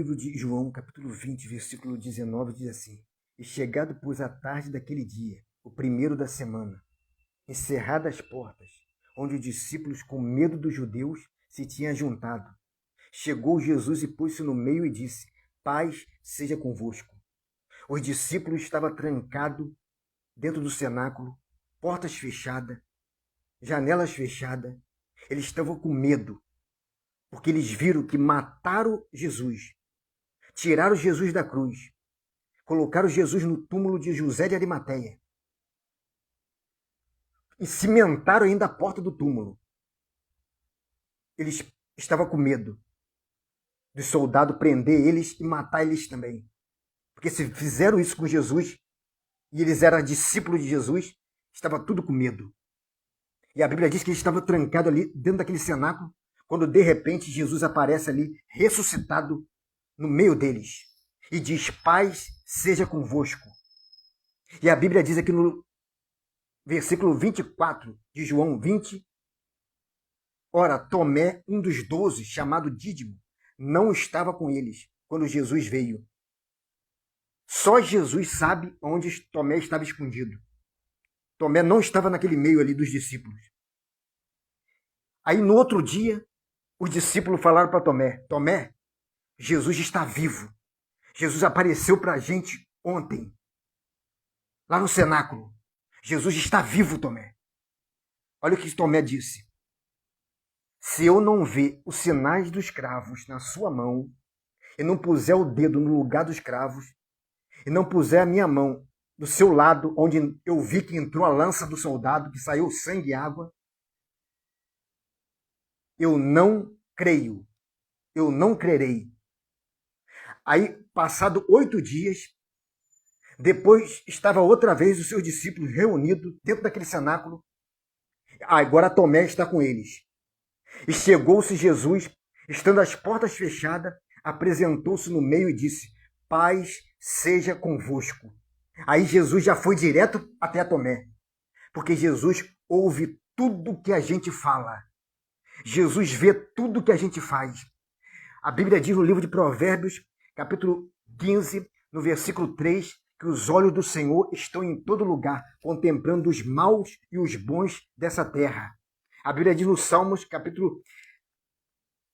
Livro de João, capítulo 20, versículo 19, diz assim: E chegado, pois, a tarde daquele dia, o primeiro da semana, encerradas as portas, onde os discípulos, com medo dos judeus, se tinham juntado, chegou Jesus e pôs-se no meio e disse: Paz seja convosco. Os discípulos estavam trancados dentro do cenáculo, portas fechadas, janelas fechadas. Eles estavam com medo, porque eles viram que mataram Jesus. Tiraram Jesus da cruz. Colocaram Jesus no túmulo de José de Arimateia. E cimentaram ainda a porta do túmulo. Eles estavam com medo dos soldados prender eles e matar eles também. Porque se fizeram isso com Jesus, e eles eram discípulos de Jesus, estava tudo com medo. E a Bíblia diz que eles estavam trancados ali dentro daquele cenáculo, quando de repente Jesus aparece ali, ressuscitado, no meio deles. E diz: Paz seja convosco. E a Bíblia diz aqui no versículo 24 de João 20, ora, Tomé, um dos 12, chamado Dídimo, não estava com eles quando Jesus veio. Só Jesus sabe onde Tomé estava escondido. Tomé não estava naquele meio ali dos discípulos. Aí no outro dia, os discípulos falaram para Tomé: Tomé, Jesus está vivo. Jesus apareceu para a gente ontem, lá no cenáculo. Jesus está vivo, Tomé. Olha o que Tomé disse: se eu não ver os sinais dos cravos na sua mão, e não puser o dedo no lugar dos cravos, e não puser a minha mão do seu lado, onde eu vi que entrou a lança do soldado, que saiu sangue e água, eu não creio, eu não crerei. Aí, passado 8 dias, depois estava outra vez os seus discípulos reunidos dentro daquele cenáculo. Agora Tomé está com eles. E chegou-se Jesus, estando as portas fechadas, apresentou-se no meio e disse: Paz seja convosco. Aí Jesus já foi direto até Tomé, porque Jesus ouve tudo que a gente fala. Jesus vê tudo que a gente faz. A Bíblia diz no livro de Provérbios, capítulo 15, no versículo 3, que os olhos do Senhor estão em todo lugar, contemplando os maus e os bons dessa terra. A Bíblia diz no Salmos, capítulo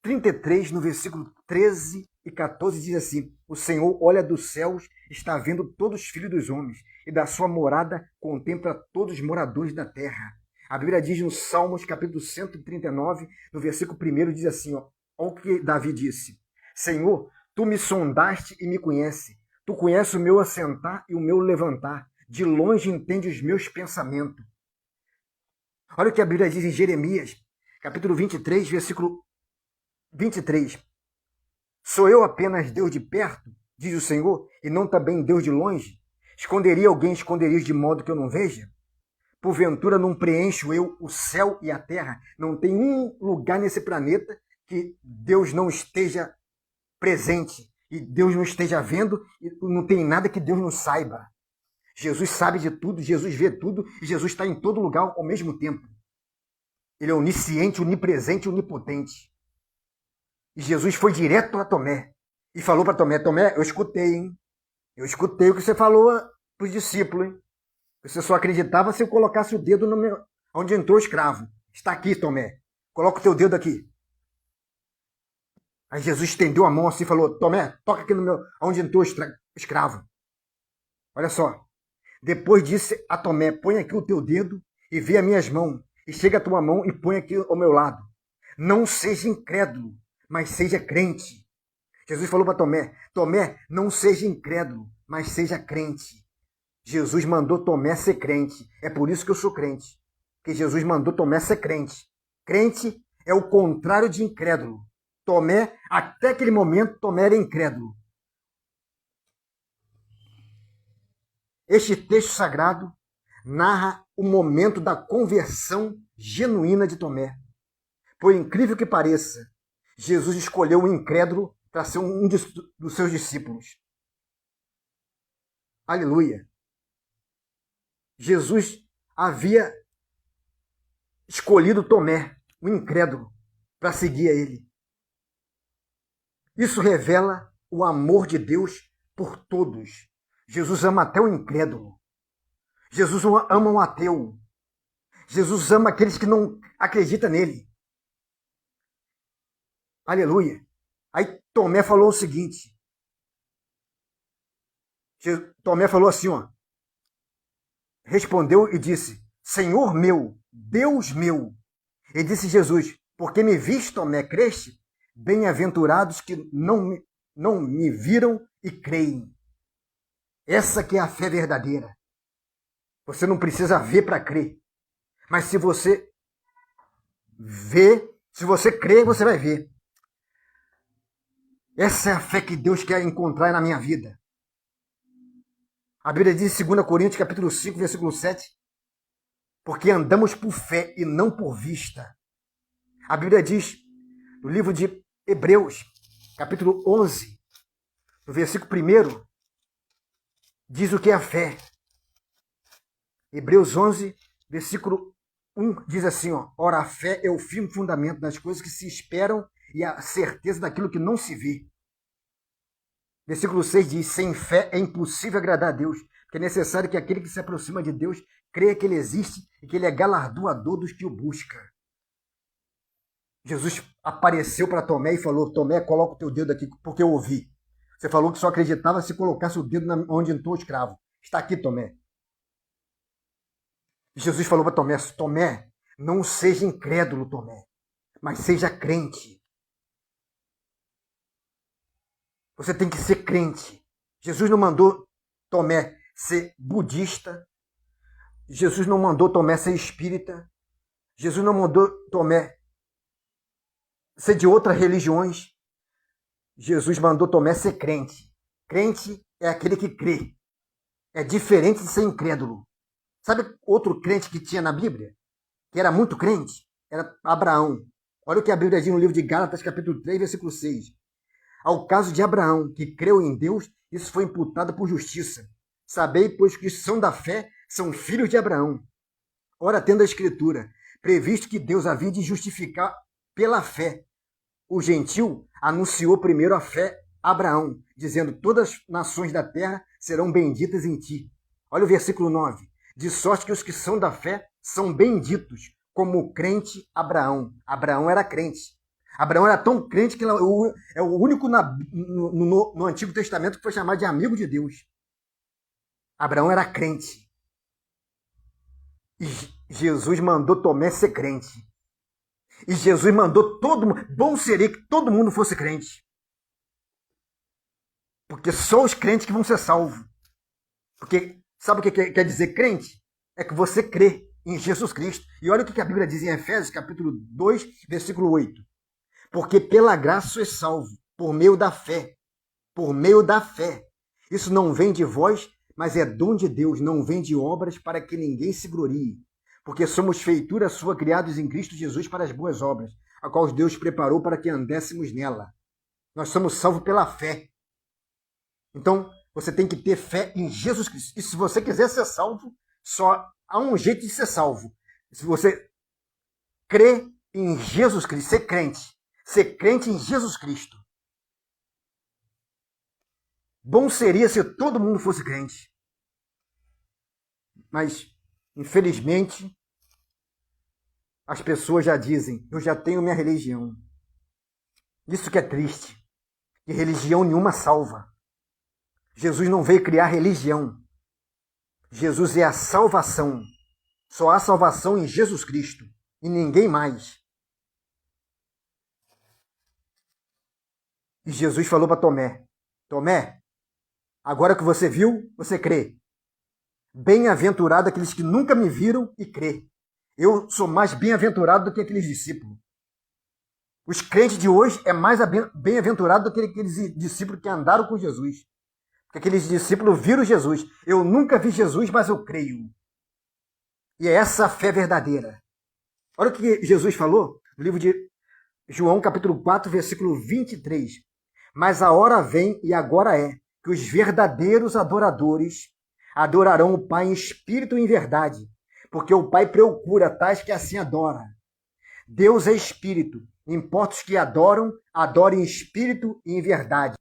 33, no versículo 13 e 14, diz assim: o Senhor olha dos céus, está vendo todos os filhos dos homens, e da sua morada contempla todos os moradores da terra. A Bíblia diz no Salmos, capítulo 139, no versículo 1, diz assim, olha o que Davi disse: Senhor, tu me sondaste e me conhece. Tu conheces o meu assentar e o meu levantar. De longe entende os meus pensamentos. Olha o que a Bíblia diz em Jeremias, capítulo 23, versículo 23. Sou eu apenas Deus de perto, diz o Senhor, e não também Deus de longe? Esconderia alguém esconderia de modo que eu não veja? Porventura não preencho eu o céu e a terra? Não tem um lugar nesse planeta que Deus não esteja presente, e Deus não esteja vendo, e não tem nada que Deus não saiba. Jesus sabe de tudo, Jesus vê tudo, e Jesus está em todo lugar ao mesmo tempo. Ele é onisciente, onipresente e onipotente. E Jesus foi direto a Tomé e falou para Tomé: Tomé, eu escutei, hein? Eu escutei o que você falou para os discípulos, hein? Você só acreditava se eu colocasse o dedo onde entrou o escravo. Está aqui, Tomé. Coloca o teu dedo aqui. Aí Jesus estendeu a mão assim e falou: Tomé, toca aqui onde entrou o escravo. Olha só. Depois disse a Tomé: põe aqui o teu dedo e vê as minhas mãos. E chega a tua mão e põe aqui ao meu lado. Não seja incrédulo, mas seja crente. Jesus falou para Tomé: Tomé, não seja incrédulo, mas seja crente. Jesus mandou Tomé ser crente. É por isso que eu sou crente. Porque Jesus mandou Tomé ser crente. Crente é o contrário de incrédulo. Tomé, até aquele momento, Tomé era incrédulo. Este texto sagrado narra o momento da conversão genuína de Tomé. Por incrível que pareça, Jesus escolheu o incrédulo para ser um dos seus discípulos. Aleluia! Jesus havia escolhido Tomé, o incrédulo, para seguir a ele. Isso revela o amor de Deus por todos. Jesus ama até o incrédulo. Jesus ama o ateu. Jesus ama aqueles que não acreditam nele. Aleluia. Aí Tomé falou o seguinte. Tomé falou assim, ó. Respondeu e disse, Senhor meu, Deus meu. E disse Jesus, porque me viste, Tomé, creste? Bem-aventurados que não me viram e creem. Essa que é a fé verdadeira. Você não precisa ver para crer. Mas se você vê, se você crer, você vai ver. Essa é a fé que Deus quer encontrar na minha vida. A Bíblia diz em 2 Coríntios, capítulo 5, versículo 7, porque andamos por fé e não por vista. A Bíblia diz, no livro de Hebreus, capítulo 11, no versículo 1, diz o que é a fé. Hebreus 11, versículo 1, diz assim, ó, ora, a fé é o firme fundamento das coisas que se esperam e a certeza daquilo que não se vê. Versículo 6 diz, sem fé é impossível agradar a Deus, porque é necessário que aquele que se aproxima de Deus creia que ele existe e que ele é galardoador dos que o buscam. Jesus apareceu para Tomé e falou, Tomé, coloca o teu dedo aqui, porque eu ouvi. Você falou que só acreditava se colocasse o dedo onde entrou o escravo. Está aqui, Tomé. Jesus falou para Tomé, Tomé, não seja incrédulo, Tomé, mas seja crente. Você tem que ser crente. Jesus não mandou Tomé ser budista. Jesus não mandou Tomé ser espírita. Jesus não mandou Tomé ser de outras religiões. Jesus mandou Tomé ser crente. Crente é aquele que crê. É diferente de ser incrédulo. Sabe outro crente que tinha na Bíblia? Que era muito crente? Era Abraão. Olha o que a Bíblia diz no livro de Gálatas, capítulo 3, versículo 6. Ao caso de Abraão, que creu em Deus, isso foi imputado por justiça. Sabei, pois, que os que são da fé são filhos de Abraão. Ora, tendo a Escritura previsto que Deus havia de justificar pela fé o gentil, anunciou primeiro a fé a Abraão, dizendo, todas as nações da terra serão benditas em ti. Olha o versículo 9. De sorte que os que são da fé são benditos, como o crente Abraão. Abraão era crente. Abraão era tão crente que ele é o único no Antigo Testamento que foi chamado de amigo de Deus. Abraão era crente. E Jesus mandou Tomé ser crente. E Jesus mandou todo mundo. Bom seria que todo mundo fosse crente. Porque só os crentes que vão ser salvos. Porque sabe o que quer dizer crente? É que você crê em Jesus Cristo. E olha o que a Bíblia diz em Efésios, capítulo 2, versículo 8. Porque pela graça sois salvo, por meio da fé. Por meio da fé. Isso não vem de vós, mas é dom de Deus, não vem de obras para que ninguém se glorie. Porque somos feitura sua, criados em Cristo Jesus para as boas obras, a qual Deus preparou para que andéssemos nela. Nós somos salvos pela fé. Então, você tem que ter fé em Jesus Cristo. E se você quiser ser salvo, só há um jeito de ser salvo. Se você crê em Jesus Cristo, ser crente. Ser crente em Jesus Cristo. Bom seria se todo mundo fosse crente. Mas, infelizmente, as pessoas já dizem, eu já tenho minha religião. Isso que é triste. Que religião nenhuma salva. Jesus não veio criar religião. Jesus é a salvação. Só há salvação em Jesus Cristo. E ninguém mais. E Jesus falou para Tomé, Tomé, agora que você viu, você crê. Bem-aventurado aqueles que nunca me viram e crê. Eu sou mais bem-aventurado do que aqueles discípulos. Os crentes de hoje é mais bem-aventurado do que aqueles discípulos que andaram com Jesus. Porque aqueles discípulos viram Jesus. Eu nunca vi Jesus, mas eu creio. E é essa a fé verdadeira. Olha o que Jesus falou no livro de João, capítulo 4, versículo 23. Mas a hora vem, e agora é, que os verdadeiros adoradores adorarão o Pai em espírito e em verdade, porque o Pai procura tais que assim adora. Deus é espírito, importa os que adoram, adorem em espírito e em verdade.